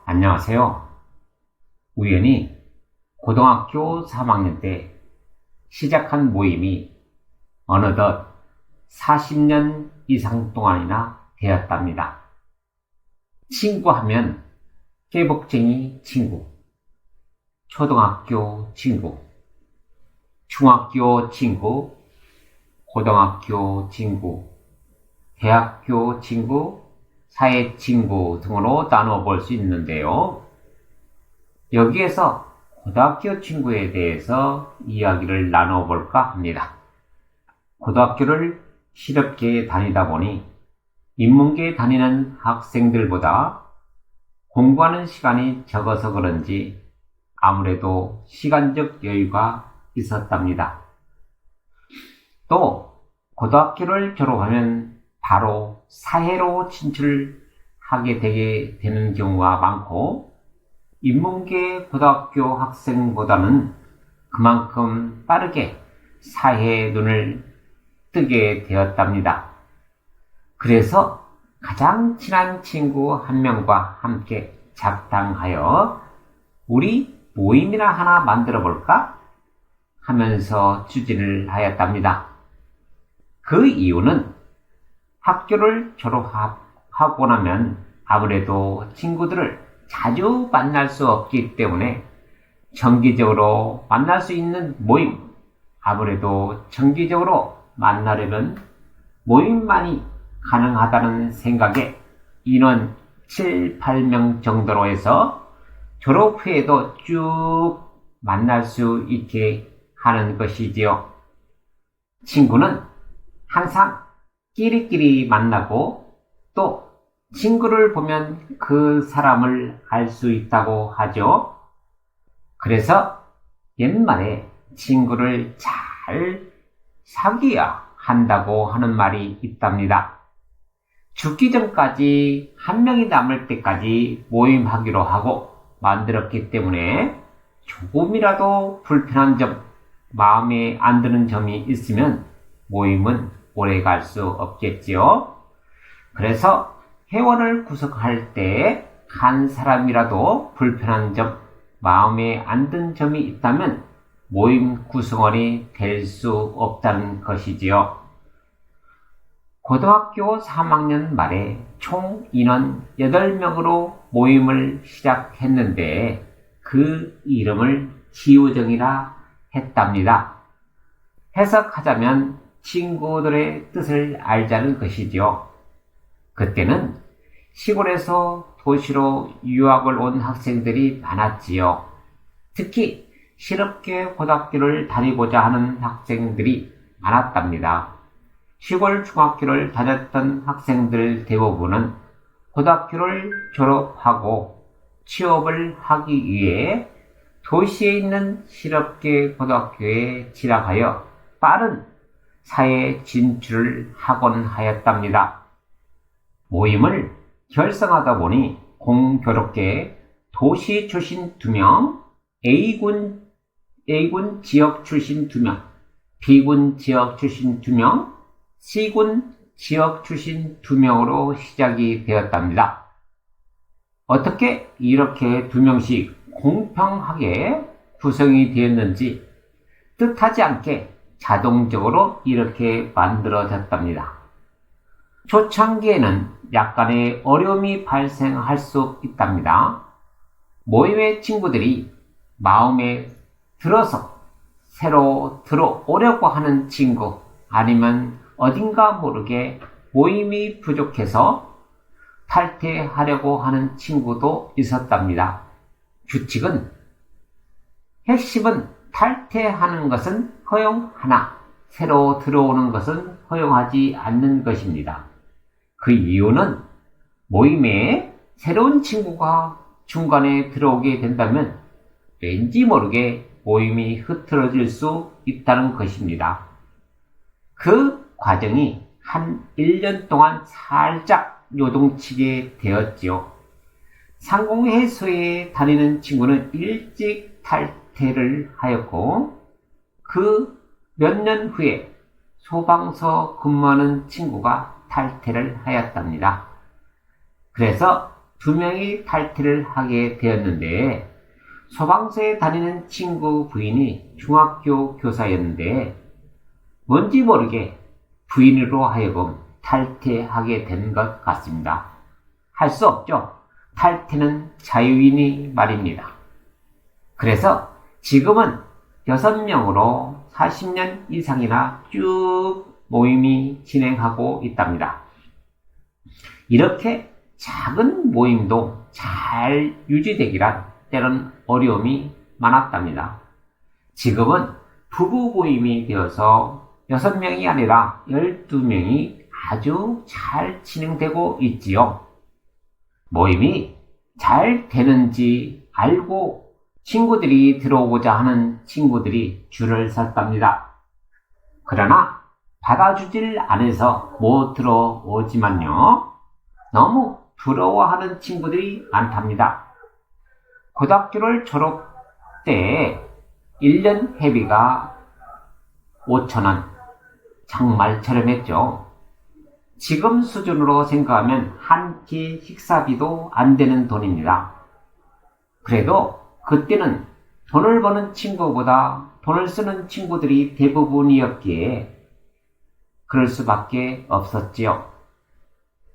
안녕하세요. 우연히 고등학교 3학년 때 시작한 모임이 어느덧 40년 이상 동안이나 되었답니다. 친구하면 깨복쟁이 친구, 초등학교 친구, 중학교 친구, 고등학교 친구, 대학교 친구, 사회 친구 등으로 나누어 볼 수 있는데요. 여기에서 고등학교 친구에 대해서 이야기를 나눠 볼까 합니다. 고등학교를 실업계에 다니다 보니 인문계에 다니는 학생들보다 공부하는 시간이 적어서 그런지 아무래도 시간적 여유가 있었답니다. 또 고등학교를 졸업하면 바로 사회로 진출하게 되게 되는 경우가 많고, 인문계 고등학교 학생보다는 그만큼 빠르게 사회의 눈을 뜨게 되었답니다. 그래서 가장 친한 친구 한 명과 함께 작당하여 우리 모임이나 하나 만들어 볼까 하면서 추진을 하였답니다. 그 이유는 학교를 졸업하고 나면 아무래도 친구들을 자주 만날 수 없기 때문에 정기적으로 만날 수 있는 모임, 아무래도 정기적으로 만나려면 모임만이 가능하다는 생각에 인원 7, 8명 정도로 해서 졸업 후에도 쭉 만날 수 있게 하는 것이지요. 친구는 항상 끼리끼리 만나고 또 친구를 보면 그 사람을 알 수 있다고 하죠. 그래서 옛말에 친구를 잘 사귀어야 한다고 하는 말이 있답니다. 죽기 전까지 한 명이 남을 때까지 모임하기로 하고 만들었기 때문에 조금이라도 불편한 점, 마음에 안 드는 점이 있으면 모임은 오래 갈 수 없겠지요. 그래서 회원을 구성할 때 한 사람이라도 불편한 점, 마음에 안 든 점이 있다면 모임 구성원이 될 수 없다는 것이지요. 고등학교 3학년 말에 총 인원 8명으로 모임을 시작했는데 그 이름을 지우정이라 했답니다. 해석하자면 친구들의 뜻을 알자는 것이지요. 그때는 시골에서 도시로 유학을 온 학생들이 많았지요. 특히 실업계 고등학교를 다니고자 하는 학생들이 많았답니다. 시골 중학교를 다녔던 학생들 대부분은 고등학교를 졸업하고 취업을 하기 위해 도시에 있는 실업계 고등학교에 진학하여 빠른 사회 진출을 하곤 하였답니다. 모임을 결성하다 보니 공교롭게 도시 출신 2명, A군 지역 출신 2명, B군 지역 출신 2명, C군 지역 출신 2명으로 시작이 되었답니다. 어떻게 이렇게 2명씩 공평하게 구성이 되었는지 뜻하지 않게 자동적으로 이렇게 만들어졌답니다. 초창기에는 약간의 어려움이 발생할 수 있답니다. 모임의 친구들이 마음에 들어서 새로 들어오려고 하는 친구, 아니면 어딘가 모르게 모임이 부족해서 탈퇴하려고 하는 친구도 있었답니다. 핵심은 탈퇴하는 것은 허용하나 새로 들어오는 것은 허용하지 않는 것입니다. 그 이유는 모임에 새로운 친구가 중간에 들어오게 된다면 왠지 모르게 모임이 흐트러질 수 있다는 것입니다. 그 과정이 한 1년 동안 살짝 요동치게 되었지요. 상공회소에 다니는 친구는 일찍 탈퇴를 하였고, 그 몇 년 후에 소방서 근무하는 친구가 탈퇴를 하였답니다. 그래서 2명이 탈퇴를 하게 되었는데, 소방서에 다니는 친구 부인이 중학교 교사였는데 뭔지 모르게 부인으로 하여금 탈퇴하게 된 것 같습니다. 할 수 없죠. 탈퇴는 자유이니 말입니다. 그래서 지금은 6명으로 40년 이상이나 쭉 모임이 진행하고 있답니다. 이렇게 작은 모임도 잘 유지되기란 때론 어려움이 많았답니다. 지금은 부부 모임이 되어서 6명이 아니라 12명이 아주 잘 진행되고 있지요. 모임이 잘 되는지 알고 친구들이 들어오고자 하는 친구들이 줄을 섰답니다. 그러나 받아주질 않아서 못 들어오지만요. 너무 부러워하는 친구들이 많답니다. 고등학교를 졸업 때 1년 회비가 5,000원. 정말 저렴했죠. 지금 수준으로 생각하면 한 끼 식사비도 안 되는 돈입니다. 그래도 그때는 돈을 버는 친구보다 돈을 쓰는 친구들이 대부분이었기에 그럴 수밖에 없었지요.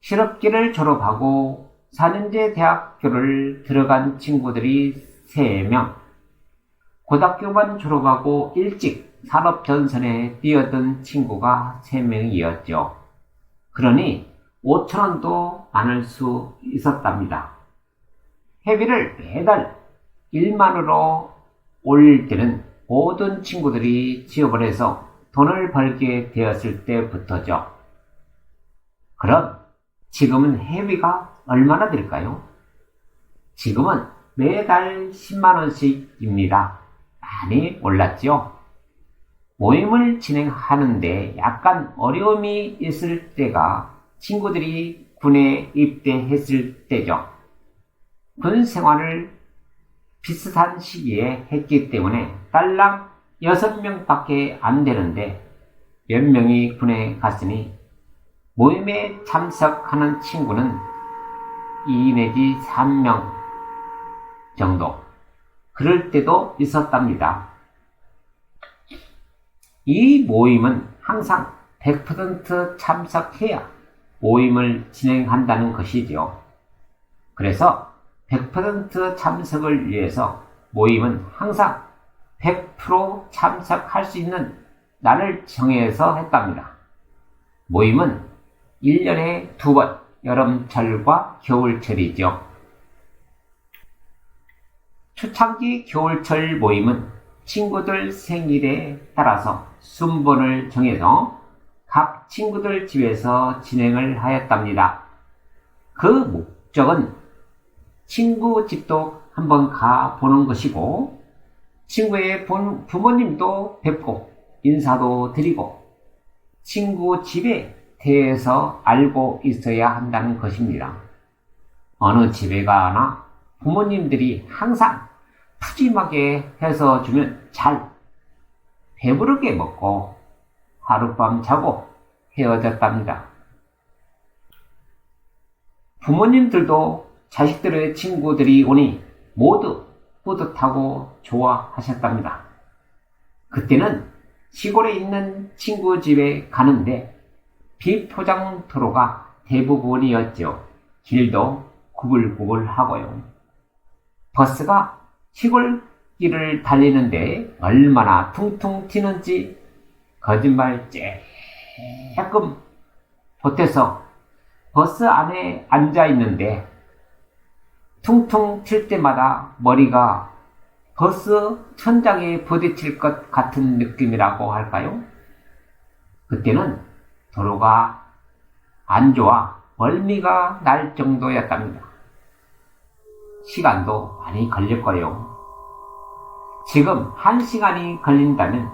실업기를 졸업하고 4년제 대학교를 들어간 친구들이 3명, 고등학교만 졸업하고 일찍 산업전선에 뛰어든 친구가 3명이었죠. 그러니 5,000원도 많을 수 있었답니다. 회비를 매달 1만으로 올릴 때는 모든 친구들이 취업을 해서 돈을 벌게 되었을 때부터죠. 그럼 지금은 회비가 얼마나 될까요? 지금은 매달 10만원씩입니다. 많이 올랐죠? 모임을 진행하는데 약간 어려움이 있을 때가 친구들이 군에 입대했을 때죠. 군 생활을 비슷한 시기에 했기 때문에 딸랑 6명밖에 안 되는데 몇 명이 군에 갔으니 모임에 참석하는 친구는 2 내지 3명 정도. 그럴 때도 있었답니다. 이 모임은 항상 100% 참석해야 모임을 진행한다는 것이죠. 그래서 100% 참석을 위해서 모임은 항상 100% 참석할 수 있는 날을 정해서 했답니다. 모임은 1년에 2번, 여름철과 겨울철이죠. 초창기 겨울철 모임은 친구들 생일에 따라서 순번을 정해서 각 친구들 집에서 진행을 하였답니다. 그 목적은 친구 집도 한번 가보는 것이고 친구의 부모님도 뵙고 인사도 드리고 친구 집에 대해서 알고 있어야 한다는 것입니다. 어느 집에 가나 부모님들이 항상 푸짐하게 해서 주면 잘 배부르게 먹고 하룻밤 자고 헤어졌답니다. 부모님들도 자식들의 친구들이 오니 모두 뿌듯하고 좋아하셨답니다. 그때는 시골에 있는 친구 집에 가는데 비포장 도로가 대부분이었죠. 길도 구불구불하고요. 버스가 시골길을 달리는데 얼마나 퉁퉁 튀는지 거짓말 쬐끔 보태서 버스 안에 앉아 있는데 퉁퉁 튈 때마다 머리가 버스 천장에 부딪힐 것 같은 느낌이라고 할까요? 그때는 도로가 안 좋아 멀미가 날 정도였답니다. 시간도 많이 걸렸고요. 지금 1시간이 걸린다면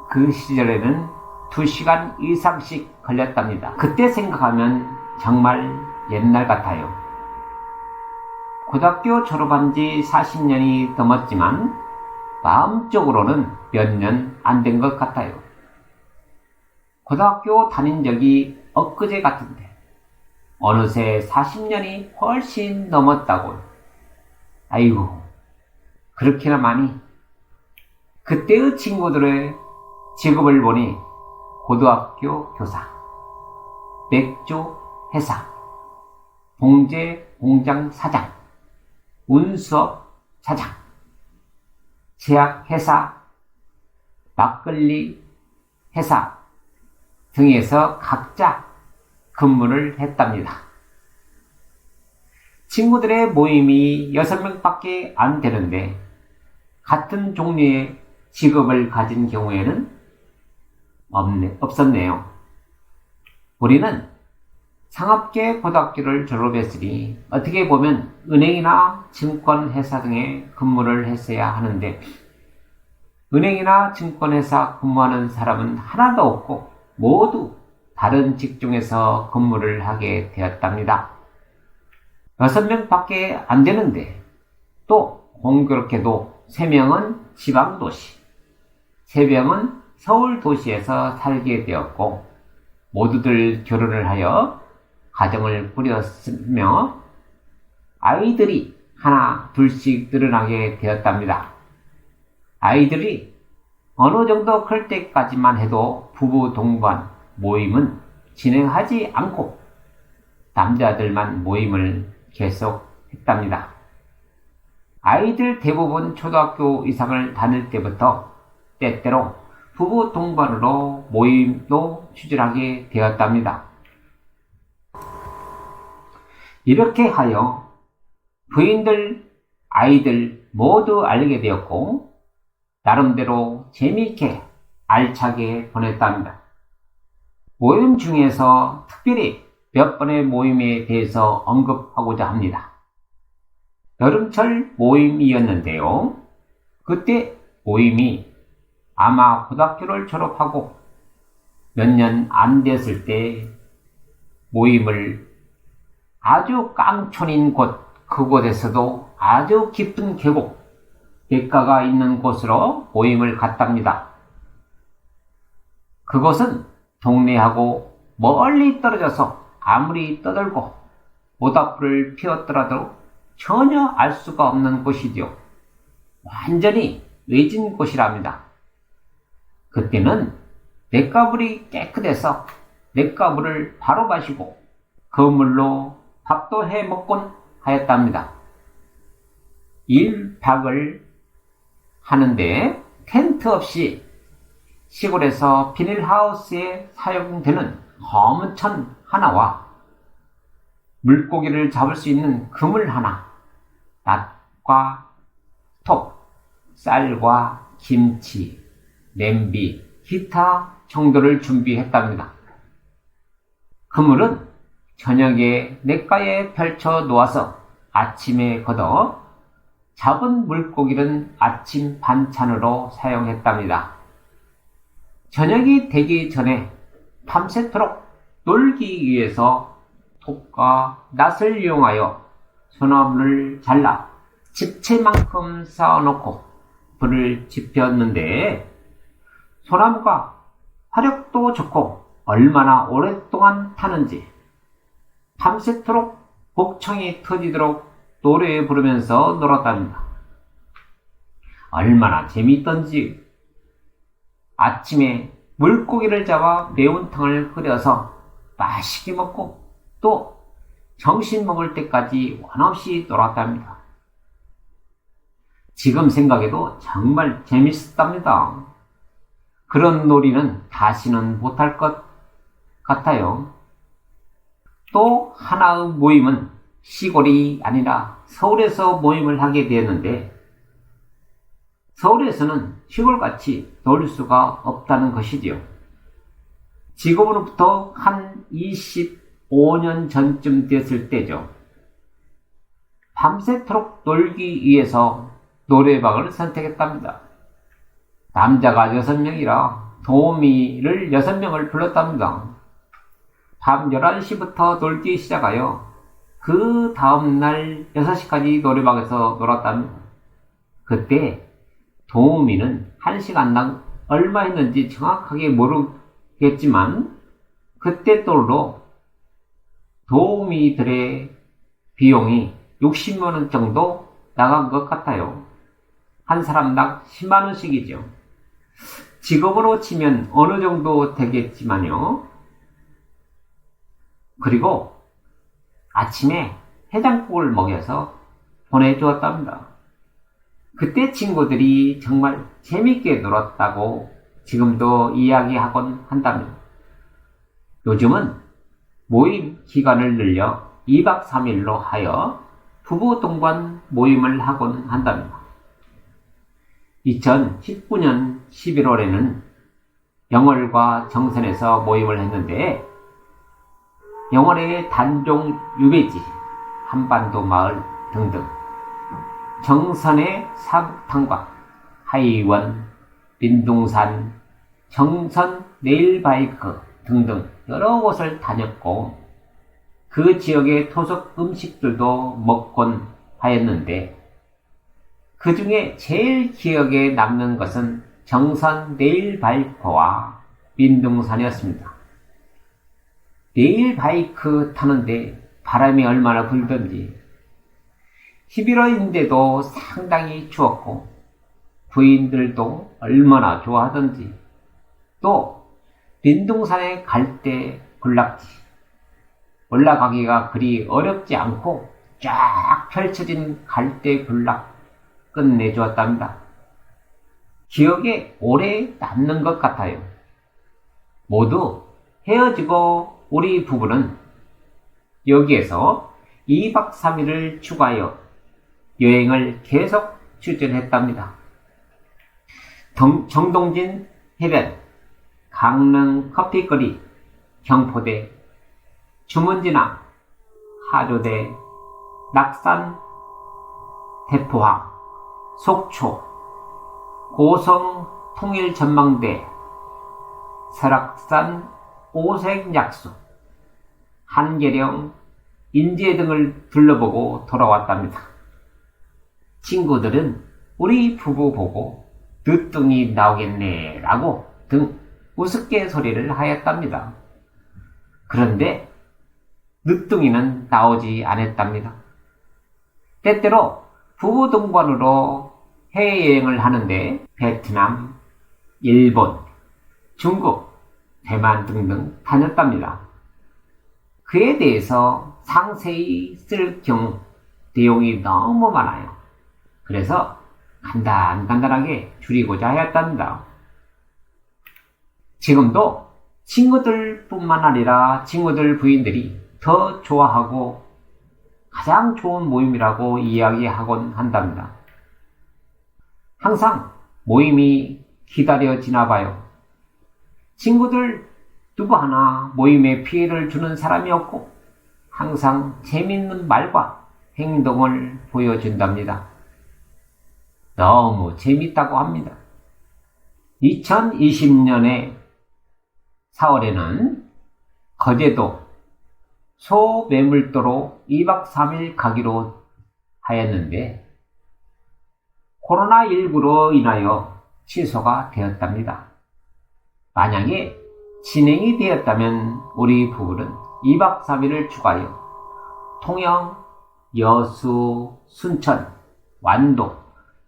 그 시절에는 2시간 이상씩 걸렸답니다. 그때 생각하면 정말 옛날 같아요. 고등학교 졸업한 지 40년이 넘었지만 마음적으로는 몇 년 안 된 것 같아요. 고등학교 다닌 적이 엊그제 같은데 어느새 40년이 훨씬 넘었다고. 아이고, 그렇게나 많이. 그때의 친구들의 직업을 보니 고등학교 교사, 맥주 회사, 봉제 공장 사장, 운수업 사장, 제약 회사, 막걸리 회사 등에서 각자 근무를 했답니다. 친구들의 모임이 6명밖에 안 되는데 같은 종류의 직업을 가진 경우에는 없었네요. 우리는 상업계 고등학교를 졸업했으니 어떻게 보면 은행이나 증권회사 등에 근무를 했어야 하는데 은행이나 증권회사 근무하는 사람은 하나도 없고 모두 다른 직종에서 근무를 하게 되었답니다. 6명밖에 안 되는데 또 공교롭게도 3명은 지방도시, 3명은 서울도시에서 살게 되었고 모두들 결혼을 하여 가정을 꾸렸으며 아이들이 하나 둘씩 늘어나게 되었답니다. 아이들이 어느 정도 클 때까지만 해도 부부 동반 모임은 진행하지 않고 남자들만 모임을 계속했답니다. 아이들 대부분 초등학교 이상을 다닐 때부터 때때로 부부 동반으로 모임도 추진하게 되었답니다. 이렇게 하여 부인들, 아이들 모두 알게 되었고 나름대로 재미있게 알차게 보냈답니다. 모임 중에서 특별히 몇 번의 모임에 대해서 언급하고자 합니다. 여름철 모임이었는데요. 그때 모임이 아마 고등학교를 졸업하고 몇 년 안 됐을 때 모임을 아주 깡촌인 곳, 그곳에서도 아주 깊은 계곡, 냇가가 있는 곳으로 모임을 갔답니다. 그곳은 동네하고 멀리 떨어져서 아무리 떠들고 모닥불을 피웠더라도 전혀 알 수가 없는 곳이죠. 완전히 외진 곳이랍니다. 그때는 냇가물이 깨끗해서 냇가물을 바로 마시고 그 물로 밥도 해 먹곤 하였답니다. 1박을 하는데 텐트 없이 시골에서 비닐하우스에 사용되는 검은 천 하나와 물고기를 잡을 수 있는 그물 하나, 낫과 톱, 쌀과 김치, 냄비, 기타 정도를 준비했답니다. 그물은 저녁에 냇가에 펼쳐 놓아서 아침에 걷어 잡은 물고기는 아침 반찬으로 사용했답니다. 저녁이 되기 전에 밤새도록 놀기 위해서 톱과 낫을 이용하여 소나무를 잘라 집채만큼 쌓아놓고 불을 지폈는데 소나무가 화력도 좋고 얼마나 오랫동안 타는지 밤새도록 복청이 터지도록 노래 부르면서 놀았답니다. 얼마나 재미있던지. 아침에 물고기를 잡아 매운탕을 끓여서 맛있게 먹고 또 점심 먹을 때까지 원없이 놀았답니다. 지금 생각해도 정말 재밌었답니다. 그런 놀이는 다시는 못할 것 같아요. 또 하나의 모임은 시골이 아니라 서울에서 모임을 하게 되었는데 서울에서는 시골같이 놀 수가 없다는 것이지요. 지금으로부터 한 25년 전쯤 됐을 때죠. 밤새도록 놀기 위해서 노래방을 선택했답니다. 남자가 6명이라 도우미를 6명을 불렀답니다. 밤 11시부터 놀기 시작하여 그 다음날 6시까지 노래방에서 놀았답니다. 그때 도우미는 1시간당 얼마 했는지 정확하게 모르겠지만 그때 또로 도우미들의 비용이 60만 원 정도 나간 것 같아요. 한 사람당 10만 원씩이죠. 직업으로 치면 어느 정도 되겠지만요. 그리고 아침에 해장국을 먹여서 보내주었답니다. 그때 친구들이 정말 재밌게 놀았다고 지금도 이야기하곤 한답니다. 요즘은 모임 기간을 늘려 2박 3일로 하여 부부 동반 모임을 하곤 한답니다. 2019년 11월에는 영월과 정선에서 모임을 했는데 영월의 단종 유배지, 한반도 마을 등등, 정선의 사북탕과 하이원, 민둥산, 정선 네일바이크 등등 여러 곳을 다녔고 그 지역의 토속 음식들도 먹곤 하였는데 그 중에 제일 기억에 남는 것은 정선 네일바이크와 민둥산이었습니다. 네일바이크 타는데 바람이 얼마나 불던지 11월인데도 상당히 추웠고 부인들도 얼마나 좋아하던지 또 민둥산에 갈 때 군락지 올라가기가 그리 어렵지 않고 쫙 펼쳐진 갈대 군락 끝내주었답니다. 기억에 오래 남는 것 같아요. 모두 헤어지고 우리 부부는 여기에서 2박 3일을 추가하여 여행을 계속 추진했답니다. 정동진 해변, 강릉 커피거리, 경포대, 주문진항, 하조대, 낙산, 대포항, 속초, 고성 통일전망대, 설악산 오색약수, 한계령, 인제 등을 둘러보고 돌아왔답니다. 친구들은 우리 부부 보고 늦둥이 나오겠네 라고 등 우습게 소리를 하였답니다. 그런데 늦둥이는 나오지 않았답니다. 때때로 부부 동반으로 해외여행을 하는데 베트남, 일본, 중국, 대만 등등 다녔답니다. 그에 대해서 상세히 쓸 경우 내용이 너무 많아요. 그래서 간단하게 줄이고자 하였답니다. 지금도 친구들뿐만 아니라 친구들 부인들이 더 좋아하고 가장 좋은 모임이라고 이야기하곤 한답니다. 항상 모임이 기다려지나 봐요. 친구들 누구 하나 모임에 피해를 주는 사람이 없고 항상 재밌는 말과 행동을 보여준답니다. 너무 재밌다고 합니다. 2020년에 4월에는 거제도 소매물도로 2박 3일 가기로 하였는데 코로나19로 인하여 취소가 되었답니다. 만약에 진행이 되었다면 우리 부부는 2박 3일을 추가하여 통영, 여수, 순천, 완도,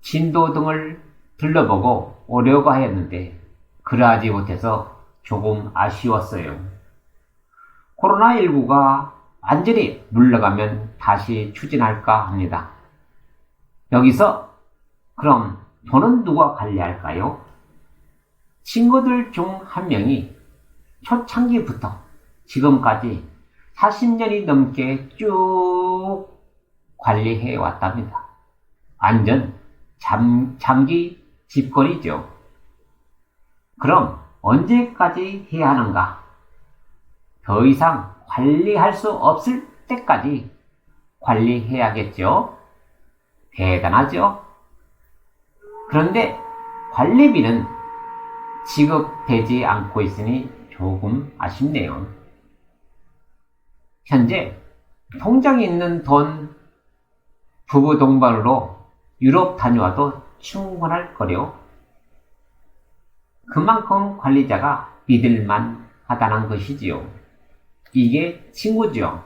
진도 등을 들러보고 오려고 하였는데 그러하지 못해서 조금 아쉬웠어요. 코로나19가 완전히 물러가면 다시 추진할까 합니다. 여기서 그럼 돈은 누가 관리할까요? 친구들 중 한 명이 초창기부터 지금까지 40년이 넘게 쭉 관리해 왔답니다. 완전 장기 집권이죠. 그럼 언제까지 해야 하는가? 더 이상 관리할 수 없을 때까지 관리해야겠죠? 대단하죠? 그런데 관리비는 지급되지 않고 있으니 조금 아쉽네요. 현재 통장에 있는 돈 부부 동반으로 유럽 다녀와도 충분할 거요. 그만큼 관리자가 믿을만 하다는 것이지요. 이게 친구죠.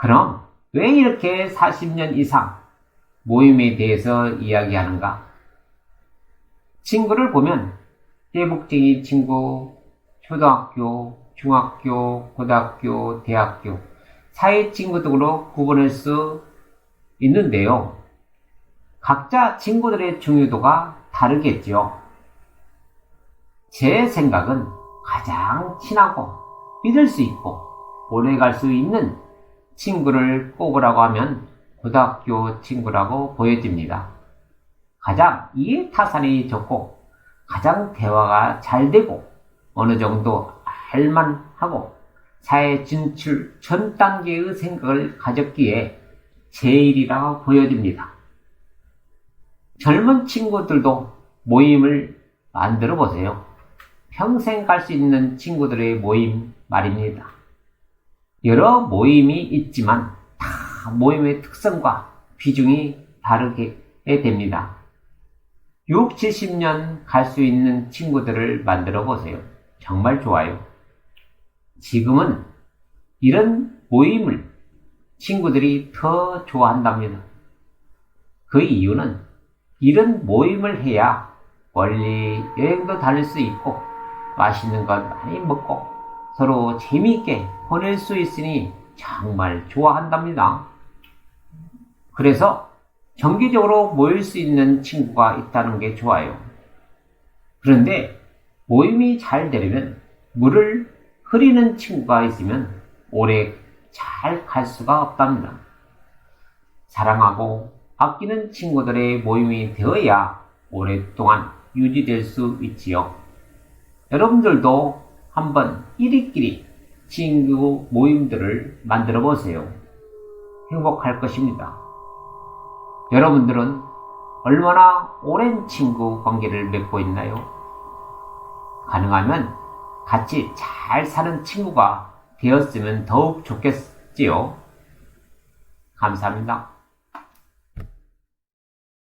그럼 왜 이렇게 40년 이상 모임에 대해서 이야기하는가? 친구를 보면 떼북쟁이 친구, 초등학교, 중학교, 고등학교, 대학교, 사회 친구 등으로 구분할 수 있는데요. 각자 친구들의 중요도가 다르겠지요. 제 생각은 가장 친하고 믿을 수 있고 오래 갈 수 있는 친구를 꼽으라고 하면 고등학교 친구라고 보여집니다. 가장 이해타산이 좋고 가장 대화가 잘 되고 어느 정도 할만하고 사회 진출 전 단계의 생각을 가졌기에 제일이라고 보여집니다. 젊은 친구들도 모임을 만들어 보세요. 평생 갈 수 있는 친구들의 모임 말입니다. 여러 모임이 있지만 다 모임의 특성과 비중이 다르게 됩니다. 6, 70년 갈 수 있는 친구들을 만들어 보세요. 정말 좋아요. 지금은 이런 모임을 친구들이 더 좋아한답니다. 그 이유는 이런 모임을 해야 멀리 여행도 다닐 수 있고 맛있는 것 많이 먹고 서로 재미있게 보낼 수 있으니 정말 좋아한답니다. 그래서 정기적으로 모일 수 있는 친구가 있다는 게 좋아요. 그런데 모임이 잘 되려면 물을 흐리는 친구가 있으면 오래 잘 갈 수가 없답니다. 사랑하고 아끼는 친구들의 모임이 되어야 오랫동안 유지될 수 있지요. 여러분들도 한번 이리끼리 친구 모임들을 만들어 보세요. 행복할 것입니다. 여러분들은 얼마나 오랜 친구 관계를 맺고 있나요? 가능하면 같이 잘 사는 친구가 되었으면 더욱 좋겠지요. 감사합니다.